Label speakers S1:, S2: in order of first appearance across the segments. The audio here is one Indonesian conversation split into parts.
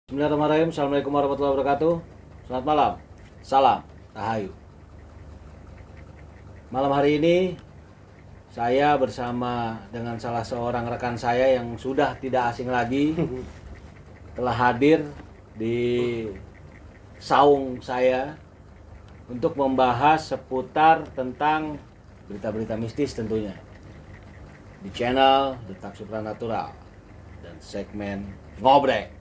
S1: Bismillahirrahmanirrahim. Assalamualaikum warahmatullahi wabarakatuh. Selamat malam. Salam Rahayu. Malam hari ini saya bersama dengan salah seorang rekan saya yang sudah tidak asing lagi telah hadir di saung saya untuk membahas seputar tentang berita-berita mistis tentunya di channel Detak Supranatural dan segmen Ngobrek.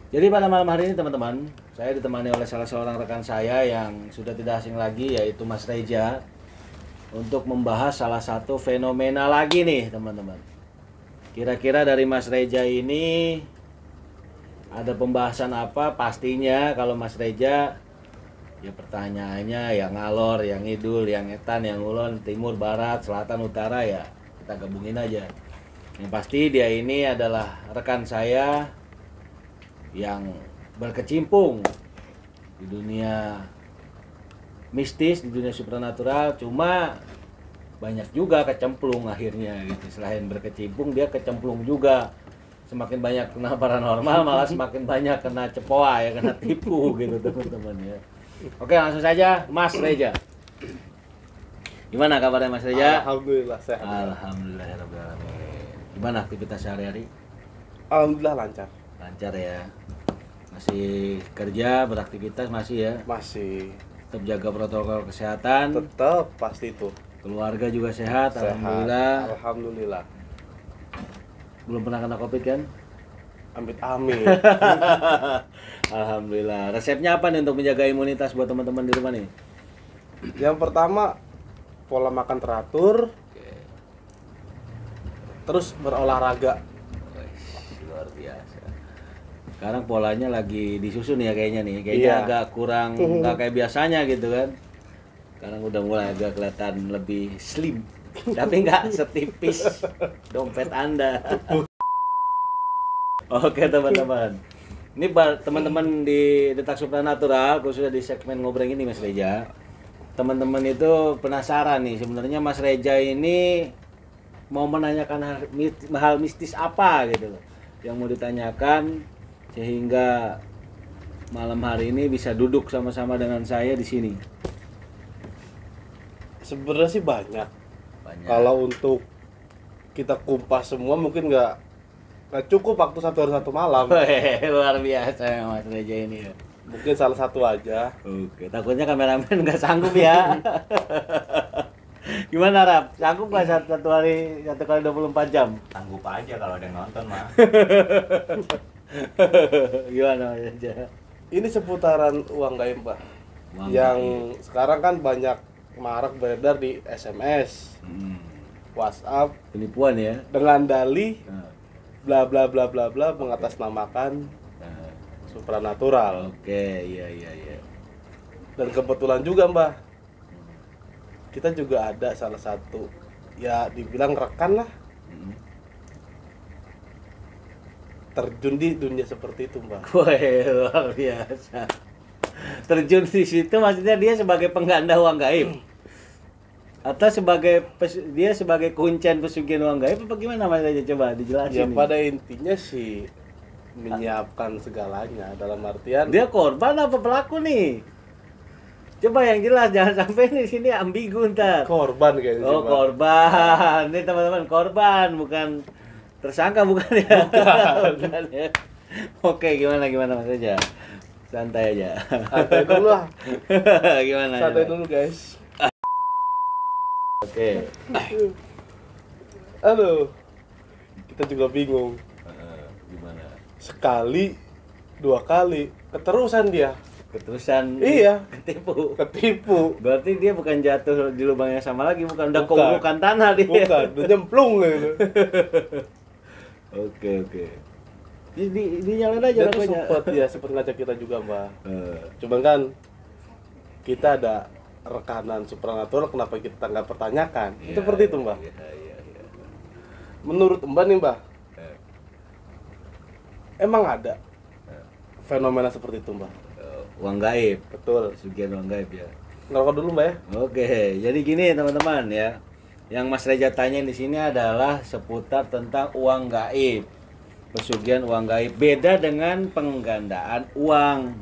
S1: Jadi pada malam hari ini teman-teman, saya ditemani oleh salah seorang rekan saya yang sudah tidak asing lagi, yaitu Mas Reja, untuk membahas salah satu fenomena lagi nih teman-teman. Kira-kira dari Mas Reja ini ada pembahasan apa? Pastinya kalau Mas Reja, ya pertanyaannya yang ngalor, yang ngidul, yang etan, yang ulon, timur, barat, selatan, utara, ya kita gabungin aja. Yang pasti dia ini adalah rekan saya yang berkecimpung di dunia mistis, di dunia supranatural, cuma banyak juga kecemplung akhirnya gitu. Selain berkecimpung, dia kecemplung juga. Semakin banyak kena paranormal, malah semakin banyak kena cepoa, ya kena tipu gitu teman-teman ya. Oke, langsung saja Mas Reja. Gimana kabarnya Mas Reja?
S2: Alhamdulillah sehat.
S1: Alhamdulillahirrahmanirrahim. Gimana aktivitas sehari-hari?
S2: Alhamdulillah lancar.
S1: Lancar ya. Masih kerja, beraktivitas masih ya?
S2: Masih.
S1: Tetap jaga protokol kesehatan.
S2: Tetap pasti itu.
S1: Keluarga juga sehat,
S2: Sehat.
S1: alhamdulillah.
S2: Alhamdulillah.
S1: Belum pernah kena Covid kan?
S2: Amit-amit.
S1: Alhamdulillah. Resepnya apa nih untuk menjaga imunitas buat teman-teman di rumah nih?
S2: Yang pertama, pola makan teratur, terus berolahraga.
S1: Luar biasa. Sekarang polanya lagi disusun ya kayaknya nih. Kayaknya
S2: Iya.
S1: agak kurang, nggak kayak biasanya gitu kan. Sekarang udah mulai agak kelihatan lebih slim. Tapi nggak setipis dompet Anda. Oke teman-teman. Ini teman-teman di Detak Supranatural, khususnya di segmen ngobrol ini Mas Reja. Teman-teman itu penasaran nih, sebenarnya Mas Reja ini mau menanyakan hal mistis apa gitu loh, yang mau ditanyakan sehingga malam hari ini bisa duduk sama-sama dengan saya di sini.
S2: Sebenarnya sih banyak.
S1: Banyak.
S2: Kalau untuk kita kumpas semua mungkin nggak cukup waktu satu hari satu malam.
S1: Luar biasa ya Mas Reja ini ya.
S2: Mungkin salah satu aja.
S1: Oke, takutnya kameramen nggak sanggup ya. Gimana Rap? Sanggup nggak satu hari 1 kali 24 jam?
S3: Sanggup aja kalau ada yang nonton mah.
S1: Gimana Mas Reja?
S2: Ini seputaran uang gaib, Pak.
S1: Uang
S2: Yang
S1: gaib.
S2: sekarang kan banyak marak beredar di SMS, WhatsApp
S1: Penipuan ya.
S2: dengan dalih
S1: Nah,
S2: bla bla bla bla bla mengatasnamakan
S1: nah.
S2: supranatural.
S1: Oke, iya.
S2: Dan kebetulan juga Mbah, kita juga ada salah satu, ya dibilang rekan lah,
S1: Hmm.
S2: terjun di dunia seperti itu Mbah.
S1: Wih, luar biasa. Terjun di situ maksudnya dia sebagai pengganda uang gaib? Atau dia sebagai kuncen pesugihan uang gaib apa gimana Mas Reja, coba dijelasin.
S2: Ya
S1: nih.
S2: pada intinya sih menyiapkan segalanya, dalam artian
S1: Dia korban apa pelaku nih? Coba yang jelas, jangan sampai di sini ambigu ntar.
S2: korban kayaknya sih,
S1: Oh,
S2: Mbah.
S1: korban. Ini teman-teman, korban bukan tersangka bukan ya? Bukan ya. Oke, gimana Mas Reja? Santai aja.
S2: Santai dulu lah,
S1: Gimana?
S2: santai dulu guys.
S1: Oke.
S2: Aduh, kita juga bingung.
S1: Gimana?
S2: Sekali, dua kali, keterusan dia.
S1: Keterusan
S2: Iya.
S1: ketipu.
S2: Ketipu.
S1: Berarti dia bukan jatuh di lubang yang sama lagi, bukan udah
S2: Bukan.
S1: keurukan tanah dia.
S2: Bukan, udah nyemplung gitu.
S1: Oke. Dinyalain aja
S2: Dia tuh
S1: rokoknya.
S2: sempet ngajak kita juga Mbak.
S1: Eh,
S2: Cuman kan kita ada rekanan supranatural, kenapa kita nggak pertanyakan? Itu seperti itu Mbak.
S1: Iya.
S2: Menurut Mbak nih Mbak,
S1: Eh,
S2: emang ada fenomena seperti itu Mbak?
S1: Uang gaib.
S2: Betul.
S1: Pesugihan uang gaib ya.
S2: Ngerokok dulu Mbak ya?
S1: Oke, jadi gini teman-teman ya. Yang Mas Reja tanya di sini adalah seputar tentang uang gaib. Pesugihan uang gaib beda dengan penggandaan uang.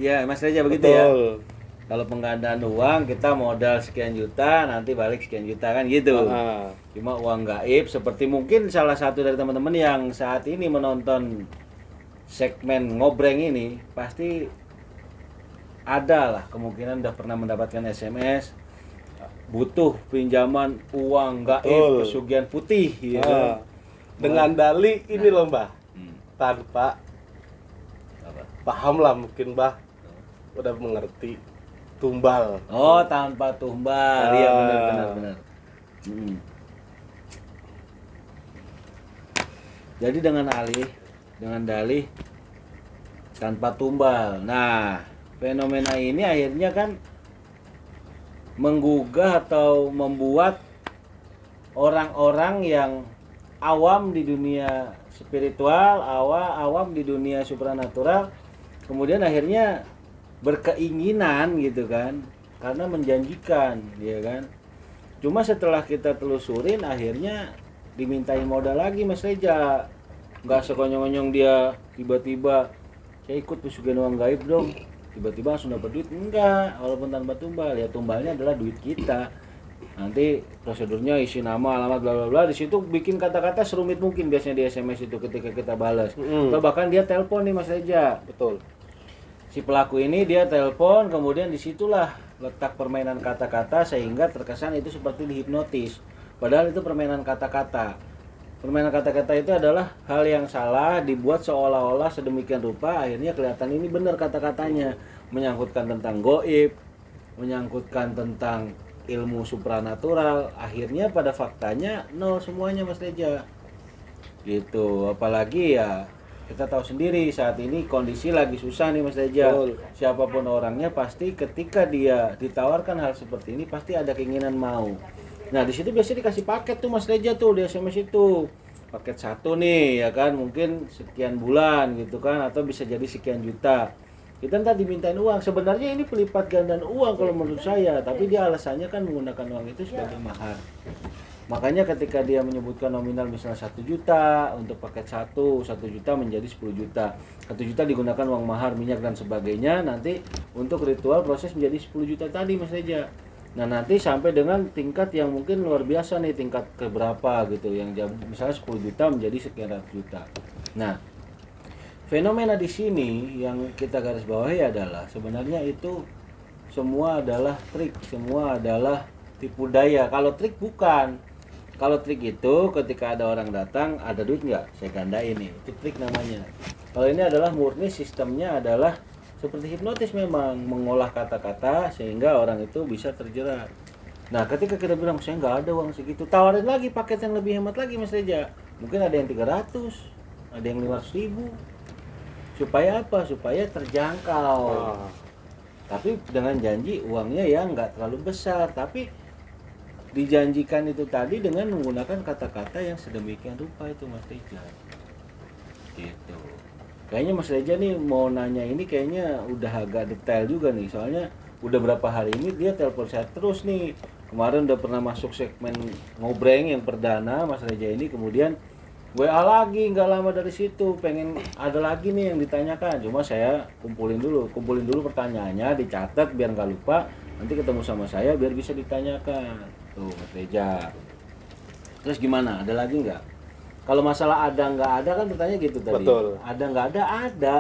S1: Ya, Mas Reja begitu ya.
S2: Betul.
S1: Kalau penggandaan uang kita modal sekian juta, nanti balik sekian juta kan gitu.
S2: Ah,
S1: Cuma uang gaib seperti mungkin salah satu dari teman-teman yang saat ini menonton segmen ngobreng ini pasti ada lah kemungkinan udah pernah mendapatkan SMS butuh pinjaman uang gaib
S2: Betul.
S1: pesugihan putih ya
S2: ah.
S1: kan?
S2: Dengan dali ini loh Mbah,
S1: Hmm,
S2: tanpa
S1: apa?
S2: paham lah mungkin Mbah udah mengerti tumbal.
S1: Oh, tanpa tumbal. Iya
S2: Ah.
S1: benar. Hmm. Jadi dengan dalih tanpa tumbal. Nah, fenomena ini akhirnya kan menggugah atau membuat orang-orang yang awam di dunia spiritual, awam di dunia supranatural, kemudian akhirnya berkeinginan gitu kan, karena menjanjikan, ya kan. Cuma setelah kita telusurin akhirnya dimintain modal lagi Mas Reja. Nggak sekonyong-konyong dia tiba-tiba saya ikut pesugihan uang gaib dong, tiba-tiba langsung dapat duit. Enggak, walaupun tanpa tumbal, ya tumbalnya adalah duit kita. Nanti prosedurnya isi nama, alamat, bla bla bla. Di situ bikin kata-kata serumit mungkin biasanya di SMS itu ketika kita balas. Atau bahkan dia telepon nih Mas Reja.
S2: Betul.
S1: Si pelaku ini dia telepon, kemudian disitulah letak permainan kata-kata sehingga terkesan itu seperti dihipnotis. Padahal itu permainan kata-kata. Permainan kata-kata itu adalah hal yang salah dibuat seolah-olah sedemikian rupa, akhirnya kelihatan ini benar kata-katanya, menyangkutkan tentang goib, menyangkutkan tentang ilmu supranatural, akhirnya pada faktanya nol semuanya Mas Reja. Gitu, apalagi ya kita tahu sendiri saat ini kondisi lagi susah nih Mas Reja.
S2: Betul.
S1: Siapapun orangnya pasti ketika dia ditawarkan hal seperti ini pasti ada keinginan mau. Nah di situ biasanya dikasih paket tuh Mas Reja tuh di SMS itu, paket satu nih ya kan, mungkin sekian bulan gitu kan, atau bisa jadi sekian juta. Kita ntar dimintain uang. Sebenarnya ini pelipat gandaan uang kalau menurut saya, tapi dia alasannya kan menggunakan uang itu sebagai mahar. Makanya ketika dia menyebutkan nominal misalnya 1 juta untuk paket 1 juta menjadi 10 juta. 1 juta digunakan uang mahar, minyak dan sebagainya. Nanti untuk ritual proses menjadi 10 juta tadi Mas Reja. Nah nanti sampai dengan tingkat yang mungkin luar biasa nih, tingkat keberapa gitu, yang misalnya 10 juta menjadi sekian ratus juta. Nah fenomena di sini yang kita garis bawahi adalah sebenarnya itu semua adalah trik, semua adalah tipu daya. Kalau trik bukan. Kalau trik itu ketika ada orang datang, ada duit nggak? Saya gandain nih, itu trik namanya. Kalau ini adalah murni sistemnya adalah seperti hipnotis, memang mengolah kata-kata sehingga orang itu bisa terjerat. Nah ketika kita bilang saya nggak ada uang segitu, tawarin lagi paket yang lebih hemat lagi Mas Reja. Mungkin ada yang 300, ada yang 500 ribu. Supaya apa? Supaya terjangkau. Tapi dengan janji uangnya ya nggak terlalu besar, tapi dijanjikan itu tadi dengan menggunakan kata-kata yang sedemikian rupa itu Mas Reja. Gitu. Kayaknya Mas Reja nih mau nanya ini kayaknya udah agak detail juga nih, soalnya udah berapa hari ini dia telepon saya terus nih. Kemarin udah pernah masuk segmen ngobreng yang perdana Mas Reja ini, kemudian WA lagi nggak lama dari situ, pengen ada lagi nih yang ditanyakan. Cuma saya kumpulin dulu pertanyaannya, dicatat biar nggak lupa. Nanti ketemu sama saya biar bisa ditanyakan. Tuh Mas Reja. Terus gimana? Ada lagi nggak? Kalau masalah ada nggak ada kan bertanya gitu tadi.
S2: Betul.
S1: Ada nggak ada.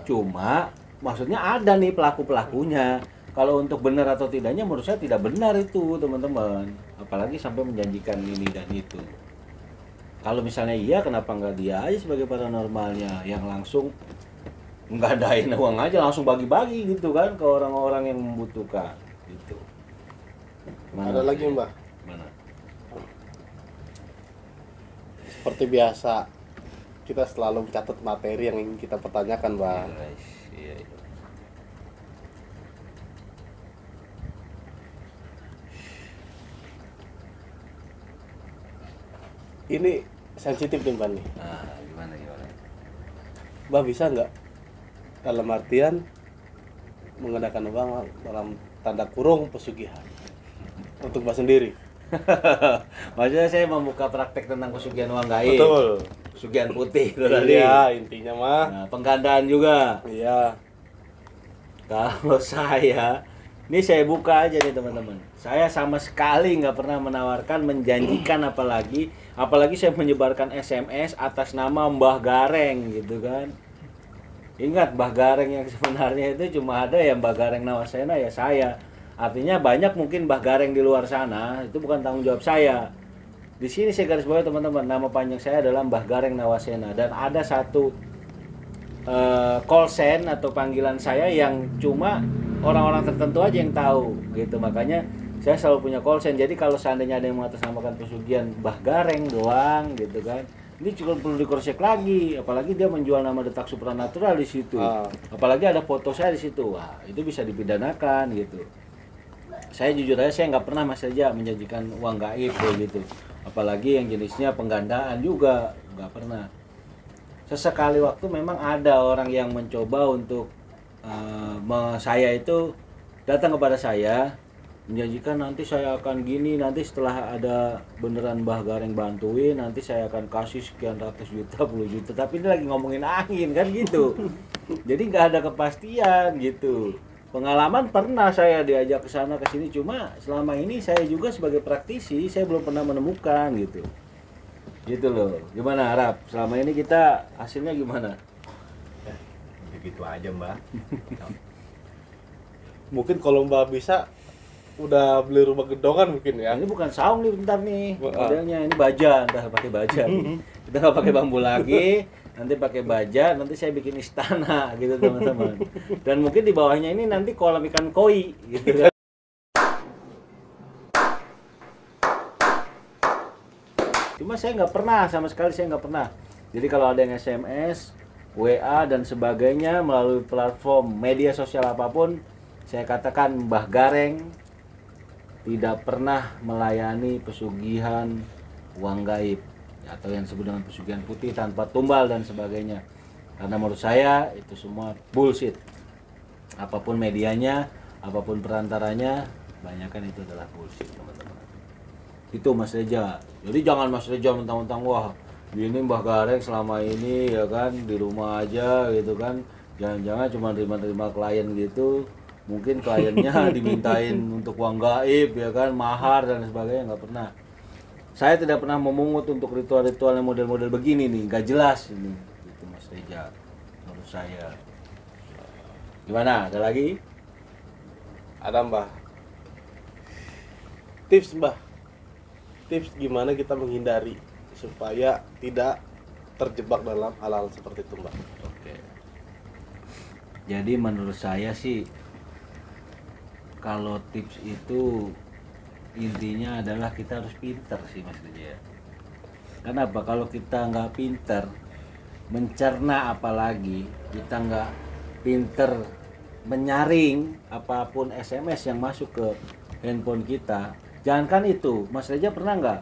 S1: Cuma maksudnya ada nih pelaku-pelakunya. Kalau untuk benar atau tidaknya menurut saya tidak benar itu teman-teman. Apalagi sampai menjanjikan ini dan itu. Kalau misalnya iya, kenapa nggak dia aja sebagai paranormalnya yang langsung nggak adain uang aja, langsung bagi-bagi gitu kan ke orang-orang yang membutuhkan gitu.
S2: Ada lagi Mbah.
S1: Mana?
S2: Seperti biasa kita selalu mencatat materi yang ingin kita pertanyakan Mbah.
S1: Iya.
S2: Ini sensitif nih Mbah nih.
S1: Nah, gimana?
S2: Mbah bisa nggak dalam artian menggunakan uang dalam tanda kurung pesugihan untuk Mbah sendiri?
S1: Maksudnya saya membuka praktek tentang pesugihan uang gaib.
S2: Betul.
S1: Pesugihan putih itu tadi.
S2: Iya, intinya mah.
S1: Nah, penggandaan juga.
S2: Iya.
S1: Kalau saya, ini saya buka aja nih teman-teman. Saya sama sekali nggak pernah menawarkan, menjanjikan apalagi saya menyebarkan SMS atas nama Mbah Gareng gitu kan. Ingat Mbah Gareng yang sebenarnya itu cuma ada ya Mbah Gareng Nawasena ya saya. Artinya banyak mungkin Mbah Gareng di luar sana, itu bukan tanggung jawab saya. Di sini saya garis bawahi teman-teman, nama panjang saya adalah Mbah Gareng Nawasena dan ada satu call sign atau panggilan saya yang cuma orang-orang tertentu aja yang tahu gitu. Makanya saya selalu punya call sign. Jadi kalau seandainya ada yang mengatasnamakan pesugihan Mbah Gareng doang gitu kan, ini juga perlu dikorsek lagi. Apalagi dia menjual nama detak supranatural di situ. Apalagi ada foto saya di situ. Wah, itu bisa dipidanakan gitu. Saya jujur aja saya nggak pernah Mas Reja menjanjikan uang gaib kayak gitu. Apalagi yang jenisnya penggandaan juga nggak pernah. Sesekali waktu memang ada orang yang mencoba untuk saya itu datang kepada saya menjanjikan nanti saya akan gini, nanti setelah ada beneran Mbah Gareng bantuin nanti saya akan kasih sekian ratus juta, puluh juta, tapi ini lagi ngomongin angin kan gitu. Jadi nggak ada kepastian gitu. Pengalaman pernah saya diajak ke sana ke sini, cuma selama ini saya juga sebagai praktisi saya belum pernah menemukan gitu. Gitu loh. Gimana Arab? Selama ini kita hasilnya gimana?
S3: Begitu aja Mbak.
S2: Mungkin kalau Mbak bisa udah beli rumah gedongan mungkin ya.
S1: Ini bukan saung nih bentar nih. Modelnya ini baja, entah pakai baja. Kita nggak pakai bambu lagi, nanti pakai baja, nanti saya bikin istana gitu teman-teman. Dan mungkin di bawahnya ini nanti kolam ikan koi gitu kan. Cuma saya nggak pernah, sama sekali saya nggak pernah. Jadi kalau ada yang SMS, WA dan sebagainya melalui platform media sosial apapun, saya katakan Mbah Gareng tidak pernah melayani pesugihan uang gaib atau yang disebut dengan pesugihan putih tanpa tumbal dan sebagainya. Karena menurut saya itu semua bullshit. Apapun medianya, apapun perantaranya, kebanyakan itu adalah bullshit teman-teman. Itu Mas Reja. Jadi jangan Mas Reja mentang-mentang wah ini Mbah Gareng selama ini ya kan di rumah aja gitu kan, jangan-jangan cuma terima-terima klien gitu, mungkin kliennya dimintain untuk uang gaib ya kan, mahar dan sebagainya. Nggak pernah. Saya tidak pernah memungut untuk ritual-ritual yang model-model begini nih, nggak jelas ini gitu Mas Reja menurut saya. Gimana, ada lagi?
S2: Ada Mbah. Tips Mbah, tips gimana kita menghindari supaya tidak terjebak dalam hal-hal seperti itu Mbak.
S1: Oke. Jadi menurut saya sih kalau tips itu intinya adalah kita harus pinter sih Mas Reja. Kenapa? Kalau kita nggak pinter mencerna, apalagi kita nggak pinter menyaring apapun SMS yang masuk ke handphone kita, jangankan itu, Mas Reja pernah nggak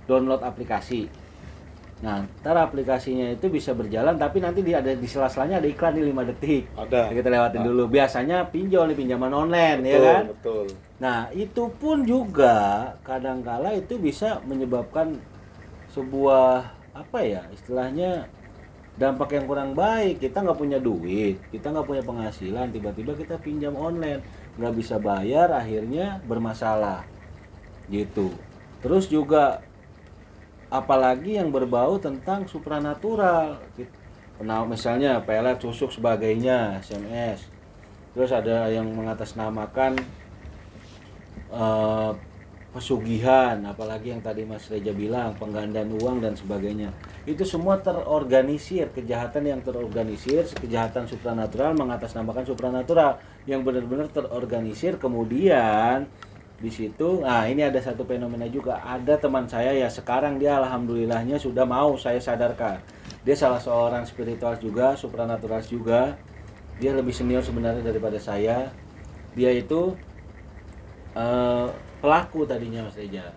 S1: download aplikasi? Nah, ntar aplikasinya itu bisa berjalan, tapi nanti ada di sela-selanya ada iklan di 5 detik.
S2: Ada.
S1: Kita lewatin dulu. Biasanya pinjol nih, pinjaman online,
S2: Betul,
S1: ya kan?
S2: Betul.
S1: Nah, itu pun juga kadangkala itu bisa menyebabkan sebuah apa ya istilahnya dampak yang kurang baik. Kita nggak punya duit, kita nggak punya penghasilan, tiba-tiba kita pinjam online, nggak bisa bayar, akhirnya bermasalah gitu. Terus juga apalagi yang berbau tentang supranatural, misalnya pelet, tusuk sebagainya, SMS. Terus ada yang mengatasnamakan pesugihan, apalagi yang tadi Mas Reja bilang penggandaan uang dan sebagainya. Itu semua terorganisir, kejahatan yang terorganisir, kejahatan supranatural mengatasnamakan supranatural yang benar-benar terorganisir. Kemudian di situ, nah ini ada satu fenomena juga. Ada teman saya ya sekarang dia alhamdulillahnya sudah mau saya sadarkan. Dia salah seorang spiritual juga, supranaturalis juga. Dia lebih senior sebenarnya daripada saya. Dia itu pelaku tadinya Mas Reja.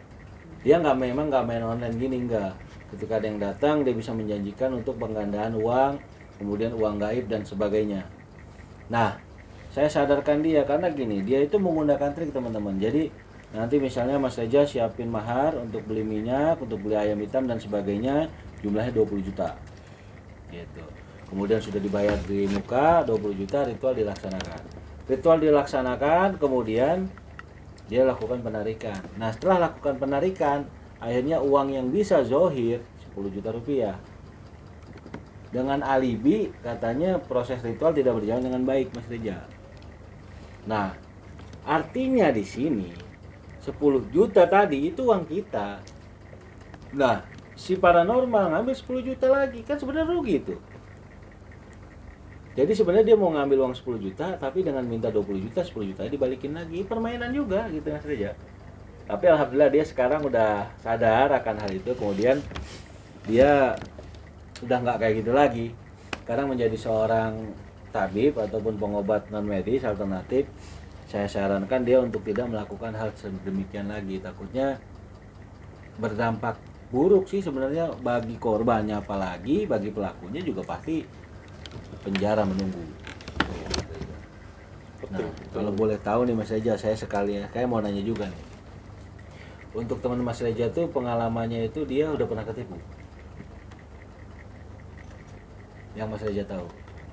S1: Dia memang nggak main online gini, enggak. Ketika ada yang datang dia bisa menjanjikan untuk penggandaan uang, kemudian uang gaib dan sebagainya. Nah, saya sadarkan dia karena gini, dia itu menggunakan trik teman-teman. Jadi Nanti misalnya Mas Reja siapin mahar untuk beli minyak, untuk beli ayam hitam dan sebagainya, jumlahnya 20 juta. Gitu. Kemudian sudah dibayar di muka 20 juta, ritual dilaksanakan. Ritual dilaksanakan, kemudian dia lakukan penarikan. Nah, setelah lakukan penarikan, akhirnya uang yang bisa zohir 10 juta rupiah. Dengan alibi katanya proses ritual tidak berjalan dengan baik, Mas Reja. Nah, artinya di sini 10 juta tadi itu uang kita. Nah, si paranormal ngambil 10 juta lagi, kan sebenarnya rugi itu. Jadi sebenarnya dia mau ngambil uang 10 juta, tapi dengan minta 20 juta, 10 juta dibalikin lagi. Permainan juga gitu Mas Reja. Tapi alhamdulillah dia sekarang udah sadar akan hal itu. Kemudian dia udah nggak kayak gitu lagi. Sekarang menjadi seorang tabib ataupun pengobat non medis alternatif. Saya sarankan dia untuk tidak melakukan hal sedemikian lagi. Takutnya berdampak buruk sih sebenarnya bagi korbannya, apalagi bagi pelakunya juga pasti penjara menunggu. Nah, kalau boleh tahu nih Mas Reja, saya sekali kayak mau nanya juga nih. Untuk teman Mas Reja tuh pengalamannya itu dia udah pernah ketipu? Yang Mas Reja tahu?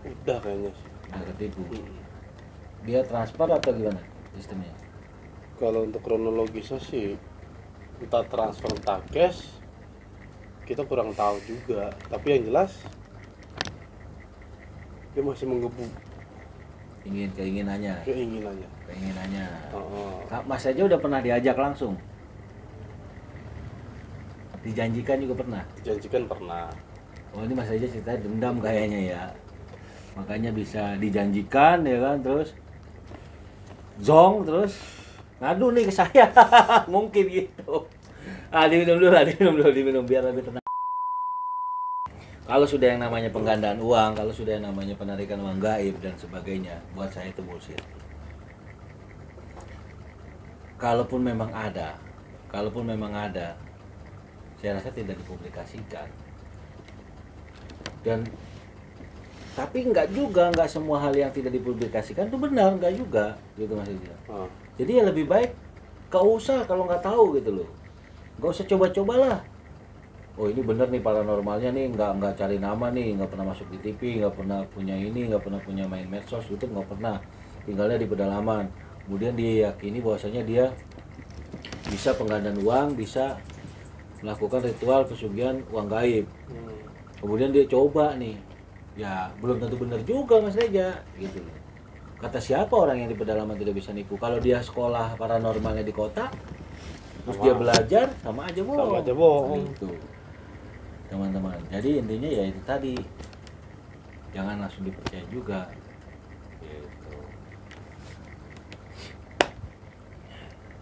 S2: Udah kayaknya sih.
S1: Udah ketipu. Dia transfer atau gimana sistemnya?
S2: Kalau untuk kronologisnya sih entah transfer entah cash, kita kurang tahu juga. Tapi yang jelas dia masih menggebu
S1: Keinginannya.
S2: keinginannya.
S1: Mas aja udah pernah diajak langsung? Dijanjikan juga pernah?
S2: Dijanjikan pernah.
S1: Oh, ini Mas aja cerita dendam kayaknya ya. Makanya bisa dijanjikan ya kan, terus zong, terus ngadu nih ke saya. Mungkin gitu. Diminum biar lebih tenang. Kalau sudah yang namanya penggandaan uang, kalau sudah yang namanya penarikan uang gaib dan sebagainya, buat saya itu bullshit. Kalaupun memang ada, saya rasa tidak dipublikasikan. Dan tapi nggak semua hal yang tidak dipublikasikan itu benar, nggak juga, gitu Mas Ida. Jadi ya lebih baik nggak usah kalau nggak tahu gitu loh, nggak usah coba-cobalah. Oh ini bener nih paranormalnya nih, nggak cari nama nih, nggak pernah masuk di TV, nggak pernah punya ini, nggak pernah punya main medsos, YouTube nggak pernah, tinggalnya di pedalaman. Kemudian diyakini bahwasanya dia bisa penggandaan uang, bisa melakukan ritual pesugihan uang gaib. Kemudian dia coba nih, ya belum tentu benar juga Mas Reja, gitu loh. Kata siapa orang yang di pedalaman tidak bisa nipu? Kalau dia sekolah paranormalnya di kota, terus dia belajar, sama aja bohong. Gitu. Teman-teman, jadi intinya ya itu tadi, jangan langsung dipercaya juga gitu.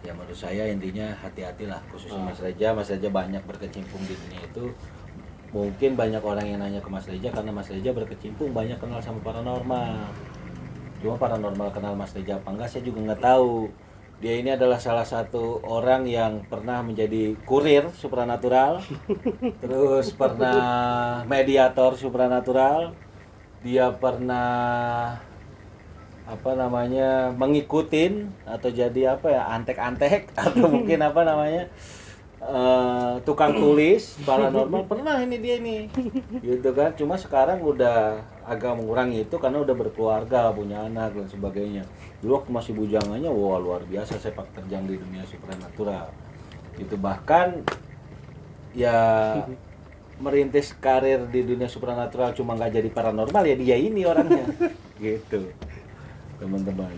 S1: Ya menurut saya intinya hati-hatilah, khususnya Mas Reja banyak berkecimpung di dunia itu. Mungkin banyak orang yang nanya ke Mas Reja karena Mas Reja berkecimpung banyak kenal sama paranormal. Cuma paranormal kenal Mas Reja apa enggak saya juga nggak tahu. Dia ini adalah salah satu orang yang pernah menjadi kurir supranatural, terus pernah mediator supranatural, dia pernah mengikutin atau jadi antek-antek atau mungkin tukang tulis paranormal pernah dia gitu kan. Cuma sekarang udah agak mengurangi itu karena udah berkeluarga, punya anak dan sebagainya. Dulu waktu masih bujangannya wah luar biasa sepak terjang di dunia supranatural itu, bahkan ya merintis karir di dunia supranatural cuma nggak jadi paranormal ya dia ini orangnya gitu teman-teman.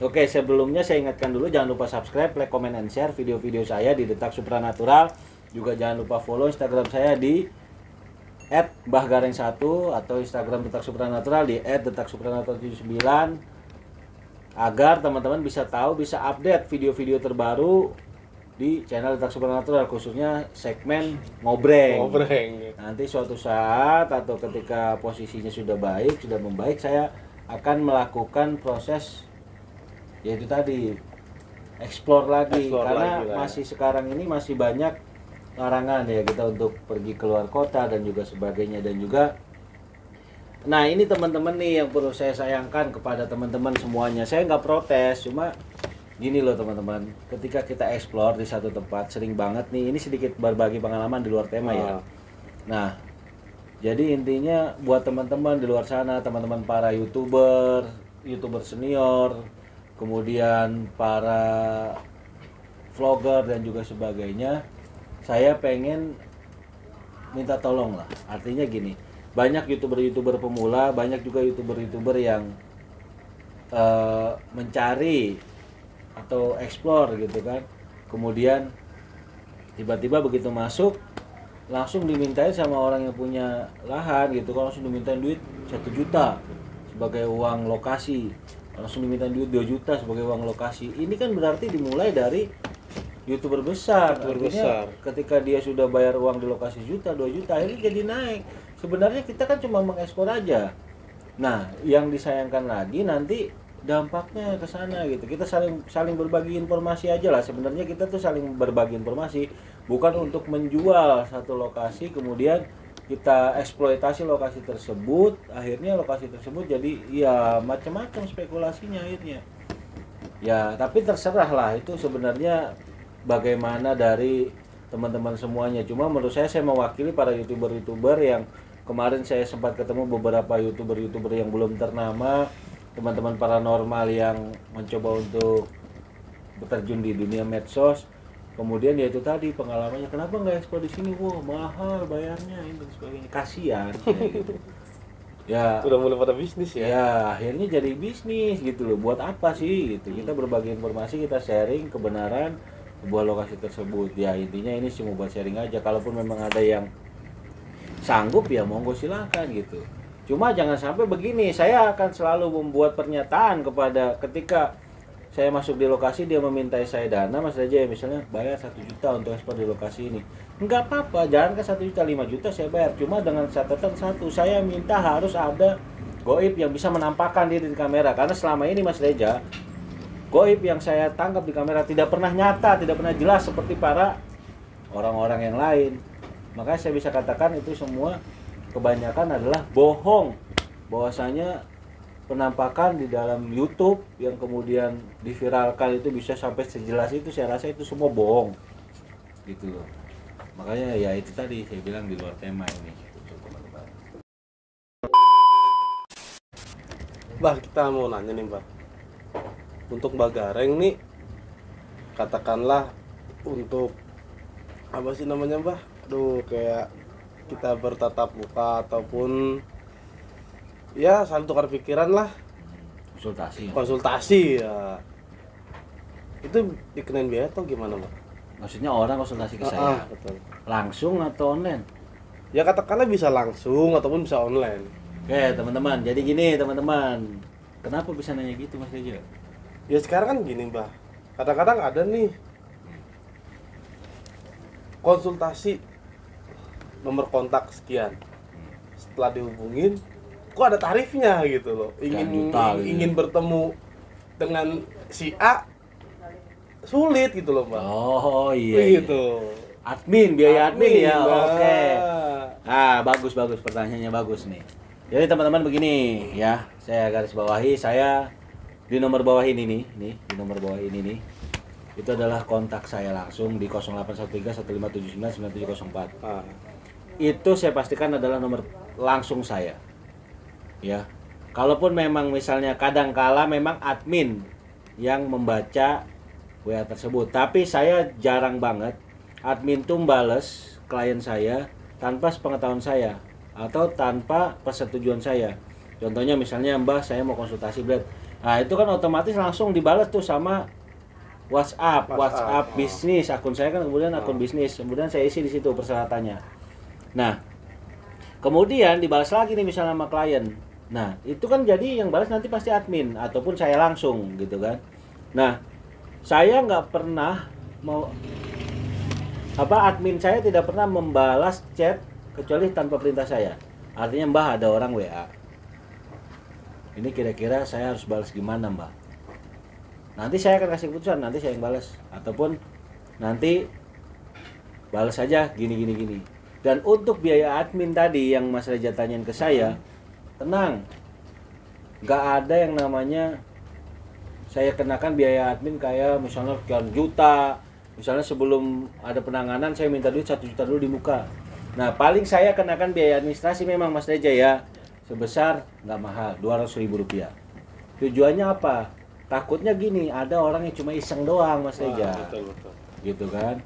S1: Oke, sebelumnya saya ingatkan dulu jangan lupa subscribe, like, comment, and share video-video saya di Detak Supranatural. Juga jangan lupa follow Instagram saya di @bahgareng1 atau Instagram Detak Supranatural di @detaksupranatural79 agar teman-teman bisa tahu, bisa update video-video terbaru di channel Detak Supranatural, khususnya segmen ngobreng. Nanti suatu saat atau ketika posisinya sudah membaik, saya akan melakukan proses yaitu tadi explore lagi karena masih sekarang ini masih banyak larangan ya kita untuk pergi keluar kota dan juga sebagainya. Dan juga nah ini teman-teman nih yang perlu saya sayangkan kepada teman-teman semuanya, saya nggak protes, cuma Gini loh teman-teman, ketika kita explore di satu tempat sering banget nih, ini sedikit berbagi pengalaman di luar tema ya. Nah, jadi intinya buat teman-teman di luar sana, teman-teman para YouTuber senior, kemudian para vlogger dan juga sebagainya, saya pengen minta tolong lah. Artinya gini, banyak YouTuber pemula, banyak juga YouTuber yang mencari atau explore gitu kan, kemudian tiba-tiba begitu masuk langsung dimintain sama orang yang punya lahan gitu kan, langsung dimintain duit 1 juta sebagai uang lokasi, langsung dimintain duit 2 juta sebagai uang lokasi. Ini kan berarti dimulai dari YouTuber besar. Artinya ketika dia sudah bayar uang di lokasi juta 2 juta akhirnya jadi naik. Sebenarnya kita kan cuma mengekspor aja. Nah, yang disayangkan lagi nanti dampaknya ke sana gitu. Kita saling berbagi informasi aja lah. Sebenarnya kita tuh saling berbagi informasi, bukan untuk menjual satu lokasi kemudian kita eksploitasi lokasi tersebut, akhirnya lokasi tersebut jadi ya macam-macam spekulasinya akhirnya. Ya, tapi terserah lah itu sebenarnya bagaimana dari teman-teman semuanya. Cuma menurut saya mewakili para YouTuber yang kemarin saya sempat ketemu beberapa YouTuber yang belum ternama, teman-teman paranormal yang mencoba untuk berterjun di dunia medsos. Kemudian ya itu tadi pengalamannya, kenapa nggak ekspor di sini? Wah, mahal bayarnya ini dan sebagainya. Kasihan ya, gitu. Ya
S2: udah mulai pada bisnis ya.
S1: Ya akhirnya jadi bisnis gitu loh. Buat apa sih gitu? Kita berbagi informasi, kita sharing kebenaran sebuah lokasi tersebut. Ya intinya ini cuma buat sharing aja. Kalaupun memang ada yang sanggup ya monggo silakan gitu. Cuma jangan sampai begini, saya akan selalu membuat pernyataan ketika saya masuk di lokasi, dia memintai saya dana, Mas Raja ya misalnya bayar 1 juta untuk ekspor di lokasi ini. Enggak apa-apa, jangan ke 1 juta, 5 juta saya bayar. Cuma dengan catatan satu, saya minta harus ada goib yang bisa menampakkan diri di kamera. Karena selama ini Mas Reja, goib yang saya tangkap di kamera tidak pernah nyata, tidak pernah jelas seperti para orang-orang yang lain. Makanya saya bisa katakan itu semua kebanyakan adalah bohong. Bahwasanya penampakan di dalam YouTube yang kemudian diviralkan itu bisa sampai sejelas itu, saya rasa itu semua bohong gitu loh. Makanya ya itu tadi saya bilang di luar tema ini gitu, teman-teman.
S2: Bah, kita mau nanya nih, Mbak. Untuk Mbak Gareng nih, katakanlah untuk apa sih namanya, Mbak? Aduh, kayak kita bertatap muka ataupun ya saling tukar pikiran lah, konsultasi ya, itu dikenain biaya atau gimana, Mbak?
S1: Maksudnya orang konsultasi ke saya
S2: betul.
S1: Langsung atau online?
S2: Ya katakanlah bisa langsung ataupun bisa online.
S1: Oke teman-teman, jadi gini teman-teman, kenapa bisa nanya gitu Mas Reja?
S2: Ya sekarang kan gini, Mbak, kadang-kadang ada nih konsultasi nomor kontak sekian, setelah dihubungin kok ada tarifnya gitu loh, ingin bertemu dengan si A sulit gitu loh, Mbak.
S1: Oh iya
S2: gitu.
S1: Admin, biaya admin ya.
S2: Nah.
S1: Oke. Bagus pertanyaannya bagus nih. Jadi teman-teman begini ya, saya garis bawahi, saya di nomor bawah ini nih, di nomor bawah ini nih. Itu adalah kontak saya langsung di 0813 1579 9704. Itu saya pastikan adalah nomor langsung saya. Ya. Kalaupun memang misalnya kadangkala memang admin yang membaca WA tersebut, tapi saya jarang banget admin tuh bales klien saya tanpa sepengetahuan saya atau tanpa persetujuan saya. Contohnya misalnya, Mbak saya mau konsultasi berat. Nah, itu kan otomatis langsung dibalas tuh sama WhatsApp bisnis, akun saya kan kemudian akun bisnis. Kemudian saya isi di situ persyaratannya. Nah, kemudian dibalas lagi nih misalnya sama klien. Nah, itu kan jadi yang balas nanti pasti admin ataupun saya langsung gitu kan. Nah, saya nggak pernah admin saya tidak pernah membalas chat kecuali tanpa perintah saya. Artinya, Mbah ada orang WA. Ini kira-kira saya harus balas gimana, Mbah? Nanti saya akan kasih keputusan, nanti saya yang balas ataupun nanti balas saja gini. Dan untuk biaya admin tadi yang Mas Reja tanyain ke saya, tenang, nggak ada yang namanya saya kenakan biaya admin kayak misalnya sekian juta. Misalnya sebelum ada penanganan saya minta duit 1 juta dulu di muka. Nah paling saya kenakan biaya administrasi memang Mas Reja ya, sebesar nggak mahal, 200.000 rupiah. Tujuannya apa? Takutnya gini, ada orang yang cuma iseng doang Mas Reja.
S2: Betul.
S1: Gitu kan.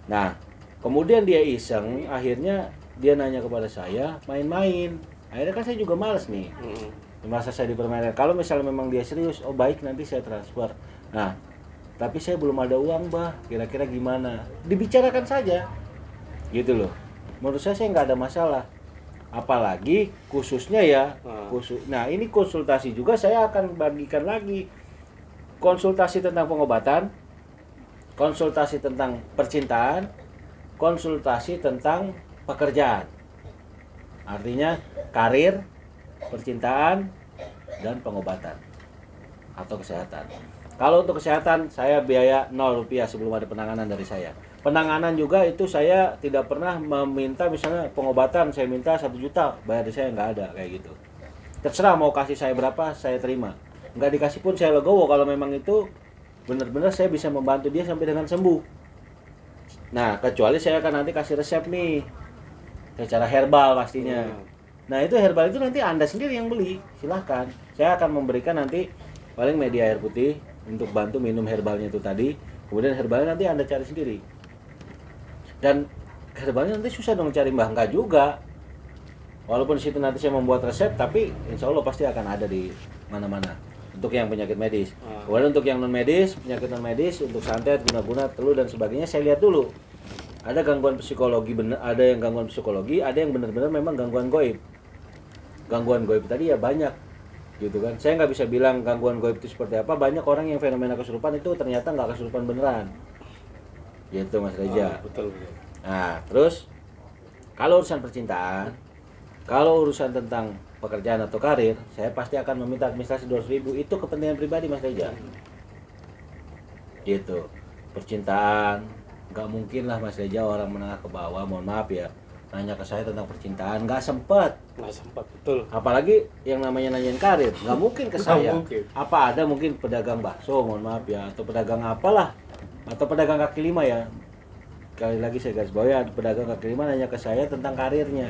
S1: Nah kemudian dia iseng, akhirnya dia nanya kepada saya main-main. Akhirnya kan saya juga males nih, merasa saya dipermainkan. Kalau misalnya memang dia serius, oh baik nanti saya transfer. Nah tapi saya belum ada uang bah, kira-kira gimana? Dibicarakan saja gitu loh. Menurut saya nggak ada masalah, apalagi khususnya ya nah ini konsultasi juga saya akan bagikan lagi, konsultasi tentang pengobatan, konsultasi tentang percintaan, konsultasi tentang pekerjaan, artinya karir, percintaan, dan pengobatan atau kesehatan. Kalau untuk kesehatan saya biaya 0 rupiah sebelum ada penanganan dari saya. Penanganan juga itu saya tidak pernah meminta, misalnya pengobatan saya minta 1 juta, bayar dari saya nggak ada kayak gitu. Terserah mau kasih saya berapa saya terima. Nggak dikasih pun saya legowo kalau memang itu benar-benar saya bisa membantu dia sampai dengan sembuh. Nah kecuali saya akan nanti kasih resep nih secara herbal pastinya. Nah itu herbal itu nanti Anda sendiri yang beli, silahkan. Saya akan memberikan nanti paling media air putih untuk bantu minum herbalnya itu tadi. Kemudian herbalnya nanti Anda cari sendiri. Dan herbalnya nanti susah dong cari mbah, enggak juga. Walaupun di situ nanti saya membuat resep, tapi insya Allah pasti akan ada di mana-mana. Untuk yang penyakit medis. Kemudian untuk yang non medis, penyakit non medis, untuk santet, guna-guna, teluh dan sebagainya, saya lihat dulu. Ada gangguan psikologi bener, ada yang gangguan psikologi, ada yang benar-benar memang gangguan goib. Gangguan goib tadi ya banyak, gitu kan. Saya nggak bisa bilang gangguan goib itu seperti apa. Banyak orang yang fenomena kesurupan itu ternyata nggak kesurupan beneran. Gitu Mas Reja.
S2: Betul.
S1: Nah, terus kalau urusan percintaan, kalau urusan tentang pekerjaan atau karir, saya pasti akan meminta administrasi 200.000. Itu kepentingan pribadi Mas Reja. Gitu. Percintaan, nggak mungkin lah Mas Reja orang menengah ke bawah, mohon maaf ya, nanya ke saya tentang percintaan, nggak sempat,
S2: betul.
S1: apalagi yang namanya nanyain karir, nggak mungkin ke saya.
S2: Mungkin.
S1: Apa ada mungkin pedagang bakso, mohon maaf ya, atau pedagang apalah, atau pedagang kaki lima ya, kali lagi saya garis bawah ya, pedagang kaki lima nanya ke saya tentang karirnya,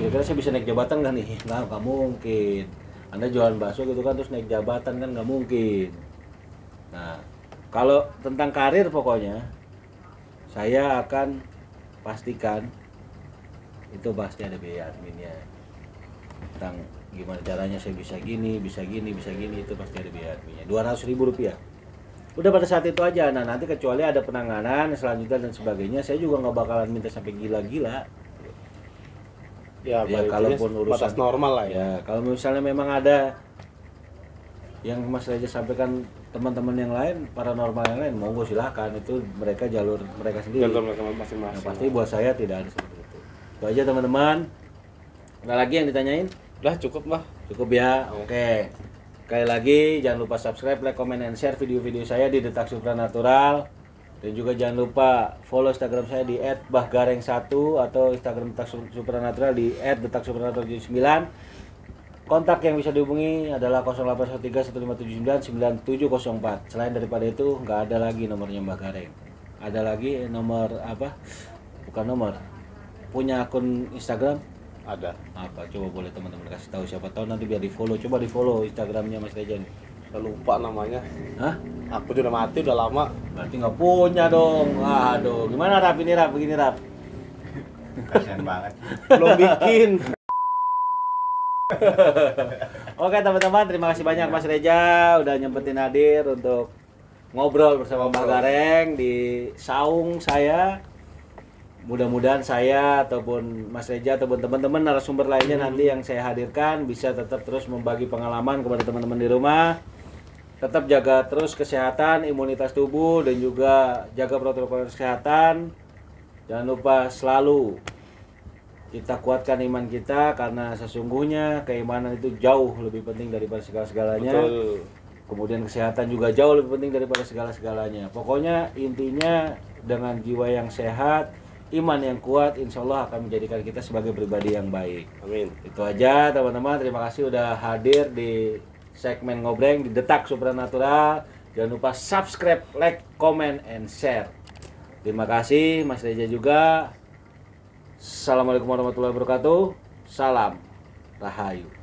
S1: kira-kira saya bisa naik jabatan nggak nih? Nggak mungkin. Anda jualan bakso gitu kan terus naik jabatan kan nggak mungkin. Nah kalau tentang karir pokoknya saya akan pastikan itu pasti ada biaya adminnya, tentang gimana caranya saya bisa gini itu pasti ada biaya adminnya, 200.000 rupiah. Udah pada saat itu aja. Nah nanti kecuali ada penanganan selanjutnya dan sebagainya, saya juga nggak bakalan minta sampai gila-gila.
S2: Ya
S1: kalaupun urusan
S2: batas normal lah ya.
S1: Kalau misalnya memang ada yang Mas Reja sampaikan teman-teman yang lain, paranormal yang lain, monggo silahkan, itu mereka jalur mereka sendiri.
S2: Jalur mereka masing-masing.
S1: Nah, pasti buat saya tidak ada seperti itu. Itu aja teman-teman. Ada lagi yang ditanyain?
S2: Udah cukup lah.
S1: Cukup ya. Oke. Sekali lagi jangan lupa subscribe, like, comment, and share video-video saya di Detak Supranatural. Dan juga jangan lupa follow Instagram saya di @bahgareng1 atau Instagram Detak Supranatural di @detaksupranatural79. Kontak yang bisa dihubungi adalah 081315799704. Selain daripada itu nggak ada lagi nomornya Mbak Gareng. Ada lagi nomor apa? Bukan nomor. Punya akun Instagram?
S2: Ada.
S1: Apa? Coba boleh teman-teman kasih tahu, siapa tahu nanti biar di-follow. Coba di-follow Instagramnya Mas Reja nih.
S2: Udah lupa namanya.
S1: Hah?
S2: Aku udah mati udah lama.
S1: Berarti nggak punya dong. Aduh, gimana Rap ini Rap? Begini Rap.
S3: Kasian banget.
S2: Belum bikin.
S1: Oke teman-teman, terima kasih banyak Mas Reja udah nyempetin hadir untuk ngobrol bersama Mbak Gareng di saung saya. Mudah-mudahan saya ataupun Mas Reja ataupun teman-teman narasumber lainnya nanti yang saya hadirkan bisa tetap terus membagi pengalaman kepada teman-teman di rumah. Tetap jaga terus kesehatan, imunitas tubuh, dan juga jaga protokol kesehatan. Jangan lupa selalu kita kuatkan iman kita, karena sesungguhnya keimanan itu jauh lebih penting daripada segala-segalanya.
S2: Betul.
S1: Kemudian kesehatan juga jauh lebih penting daripada segala-segalanya. Pokoknya intinya dengan jiwa yang sehat, iman yang kuat, insya Allah akan menjadikan kita sebagai pribadi yang baik.
S2: Amin.
S1: Itu aja teman-teman, terima kasih udah hadir di segmen Ngobreng di Detak Supranatural. Jangan lupa subscribe, like, comment, and share. Terima kasih Mas Reja juga. Assalamualaikum warahmatullahi wabarakatuh. Salam Rahayu.